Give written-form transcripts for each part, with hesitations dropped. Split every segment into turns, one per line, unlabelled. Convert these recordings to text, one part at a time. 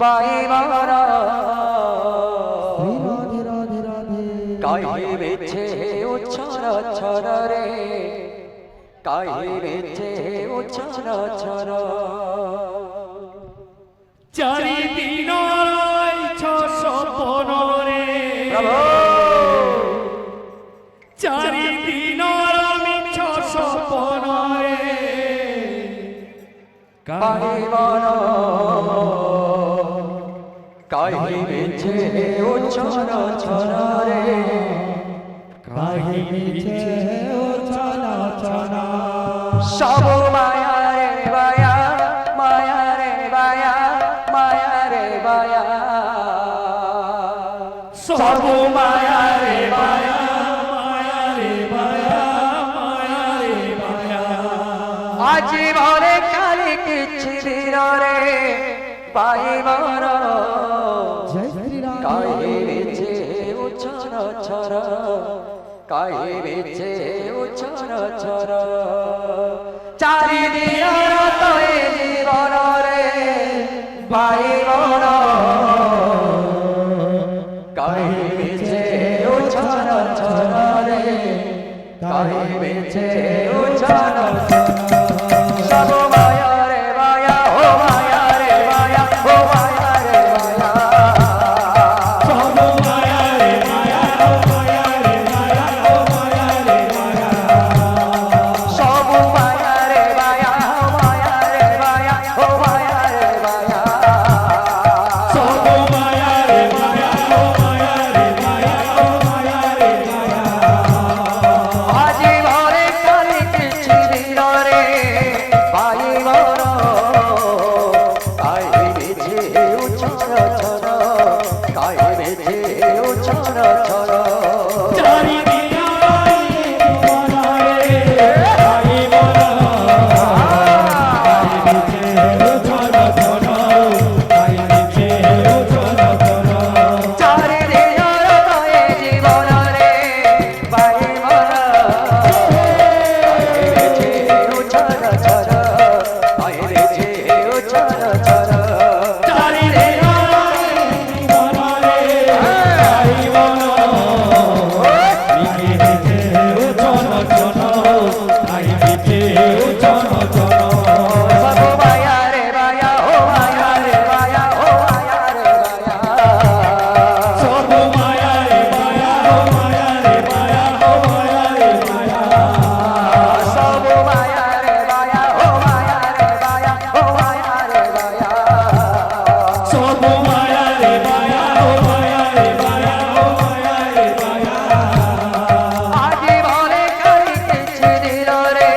By মারা কাহে বেছে উচ্ছরা ছরা রে কাহে বেছে উচ্ছরা ছরা
চারি দিন 615 রে চারি দিন 615 রে
বাই মারা কাহে বেছে উচ্ছরা ছরা রে
কাহে বেছে উচ্ছরা ছরা
সব মায়া রে বায়া মায়া রে বায়া মায়া রে বায়া
সব মায়া রে বায়া মায়া রে বায়া মায়া রে বায়া
আজি ভরে কালি কিছু দিন রে বাই মারা কাহে বেছে উচ্ছরা ছরা কাহে বেছে উচ্ছরা ছরা চারি দিন তয়ে জীবন রে বাই মারা কাহে বেছে উচ্ছরা ছরা রে কাহে বেছে উচ্ছরা সব মায়া রে মায়া ও মায়া রে মায়া ও মায়া রে মায়া
সব মায়া রে মায়া ও মায়া রে মায়া ও মায়া রে মায়া
সব মায়া রে মায়া ও মায়া রে মায়া ও মায়া রে মায়া
সব মায়া রে মায়া ও মায়া রে মায়া ও মায়া রে মায়া
আজি ভরে কালি কিছু দিন রে বাই মারা কাহে বেছে উচ্ছরা ছরা কাহে বেছে উচ্ছরা ছরা
চারি দিন জীবন রে বাই মারা কাহে বেছে উচ্ছরা ছরা কাহে বেছে উচ্ছরা ছরা
চারি দিন তয়ে জীবন রে বাই মারা কাহে বেছে উচ্ছরা ছরা কাহে বেছে উচ্ছরা ছরা
চারি দিন জীবন রে বাই মারা কাহে বেছে উচ্ছরা ছরা কাহে বেছে উচ্ছরা ছরা
সব মায়া রে মায়া ও মায়া রে মায়া ও মায়া রে মায়া
সব মায়া রে মায়া ও মায়া রে মায়া ও মায়া রে মায়া
সব মায়া রে মায়া ও মায়া রে মায়া ও মায়া রে মায়া
সব মায়া রে মায়া ও মায়া রে মায়া ও মায়া রে মায়া
আজি ভরে কালি কিছু দিন রে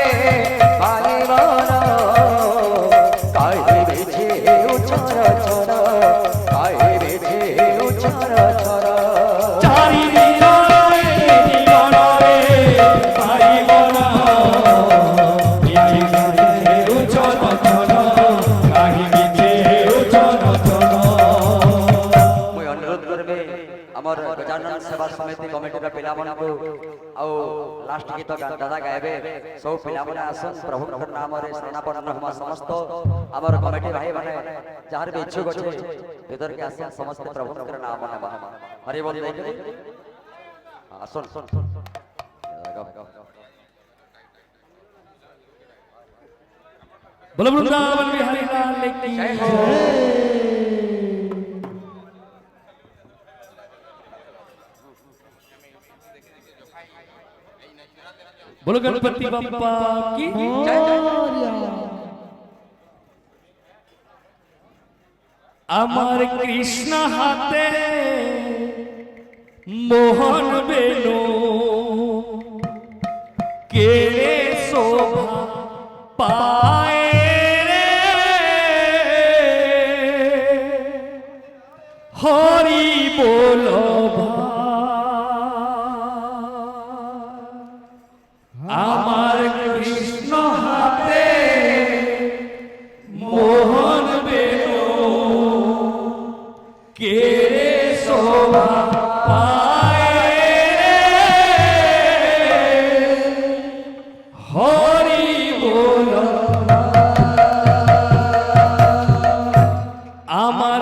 বাই মারা কাহে বেছে উচ্ছরা ছরা কাহে বেছে উচ্ছরা ছরা
চারি দিন জীবন রে বাই মারা মিছে মিছে উচ্ছরা ছরা কাহি মিছে উচ্ছরা ছরা
মুই অনুরোধ করবে আমার গজানন সেবা সমিতি কমিটির পিলাମାନଙ୍କୁ ଆଉ ଲାଷ୍ଟ ଗୀତ ଦାଦା ଗାଇବେ ସବୁ ପିଲାମାନେ ଆସନ୍ ପ୍ରଭୁଙ୍କ ନାମରେ ଶରଣାପନ୍ନ ହମା ସମସ୍ତ ଆମର କମିଟି ଭାଇ ମାନେ ଯାହାର ବି ଇଚ୍ଛୁକ ଅଛି ଭିତରକେ ଆସନ୍ ସମସ୍ତେ ପ୍ରଭୁଙ୍କ ନାମ ନେବା ହରି ବୋଲ ଦେଇକରି ଆସନ୍
बोलो वृंदावन बिहारी लाल की जय। बोलो गणपति बप्पा की
जय जय
আমার কৃষ্ণ হাতে মোহন বেনু কে শোভা পায় রে হরি বলো আমার কৃষ্ণ হাতে মোহন বেনু কে শোভা পায় হরি বল আমার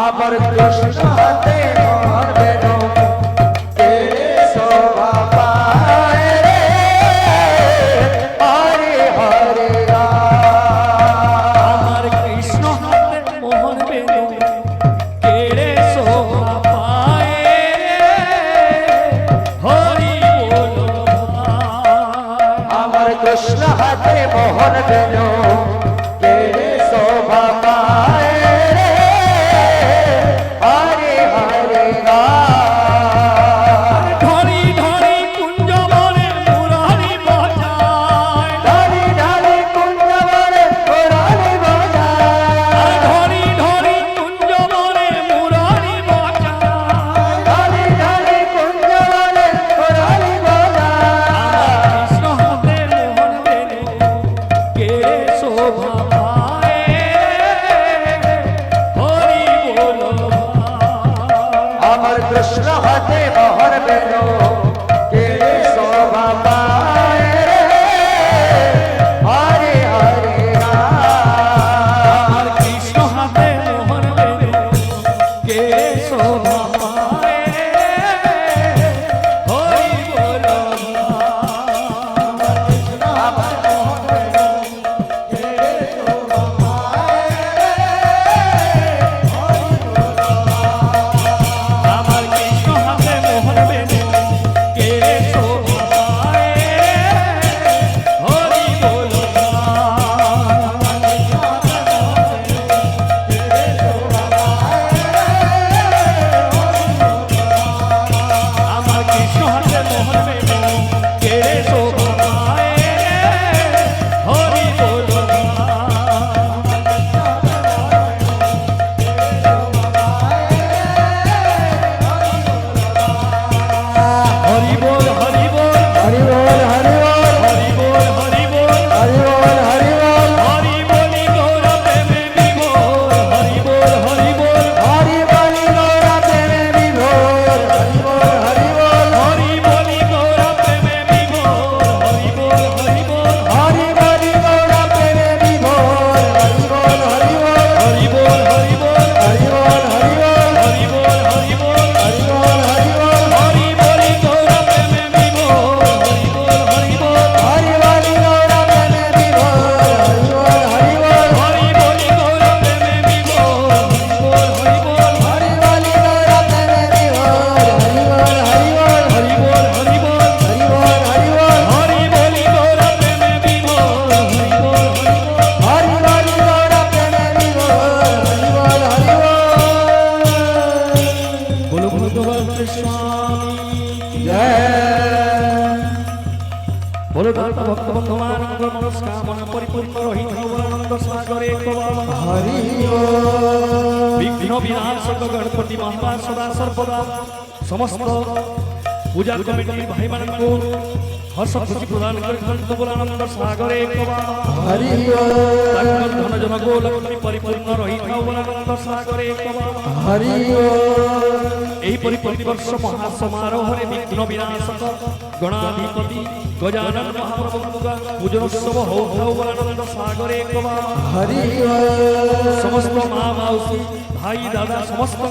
আমার কৃষ্ণ হাতে মোহন বেনু কেড়ে শোভা পায় রে হরে হরে
আমার কৃষ্ণ হাতে মোহন বেনু কেড়ে শোভা পায় হরি বল
আমার কৃষ্ণ হাতে মোহন বেনু কেড়ে শোভা পায় রে হরে হরে
ধরি ধরি কুঞ্জ বলে মুরারি বাজায়
ধরি ধরি কুঞ্জবনে মুরারি বাজায়
ধরি ধরি কুঞ্জ বলে মুরারি বাজায়
ধরি ধরি কুঞ্জবনে মুরারি বাজায়
কৃষ্ণ হাতে মোহন বেনু কেড়ে শোভা পায় হরি বল
আমার কৃষ্ণ হাতে মোহন বেনু কেড়ে শোভা পায় রে হরে হরে
আমার কৃষ্ণ হাতে মোহন বেনু কেড়ে শোভা পায় হরি বল আমার কৃষ্ণ হাতে মোহন বেনু কেড়ে শোভা পায় হরি বল আমার কৃষ্ণ হাতে মোহন বেনু কেড়ে শোভা পায় হরি বল হরি বল হরি বল
হরি বল হরি বল
হরি বল হরি বল
হরি বল হরি বল
হরি বলি গৌর প্রেমে বিভোর হরি বল হরি বল
হরি বলি গৌরা প্রেমে বিভোর হরি বল হরি বল
হরি বলি গৌর প্রেমে বিভোর হরি বল হরি বল
হরি বলি গৌরা প্রেমে বিভোর হরি বল হরি বল
হরি বল হরি বল
হরি বল হরি বল
হরি বল হরি বল
হরি বল হরি বল
হরি বলি গৌর প্রেমে বিভোর হরি বল হরি বল
হরি বলি গৌরা প্রেমে বিভোর হরি বল হরি বল
হরি বলি গৌর প্রেমে বিভোর হরি বল হরি বল
হরি বলি গৌরা প্রেমে বিভোর হরি বল হরি বল
হরি বল হরি বল
হরি বল হরি বল
হরি বলি গৌর প্রেমে বিভোর হরি বল হরি বল
হরি বলি গৌরা প্রেমে বিভোর হরি বল হরি বল
बोलो भगवत स्वामी
জয়
बोलो भक्त भक्त भगवान मनस्कामना परिपूर्ण रहित आनंद सागरे
হরি বল
विघ्न विनाशक गणपति महाराज सदा सर्वदा समस्त पूजा कमिटी भाई मानकु हर्ष खुशी प्रदान करथंतु आनंद सागरे
হরি বল
धन जन गो लक्ष्मी परिपूर्ण रहित आनंद सागरे
হরি বল
एहिपरि प्रतिवर्ष महासमारोहरे विघ्न विनाशक गणाधिपति गजानन महाप्रभुगा पूजनोत्सव होउ आनंद सागरे
হরি বল
समस्त माँ माउसी भाई दादा समस्त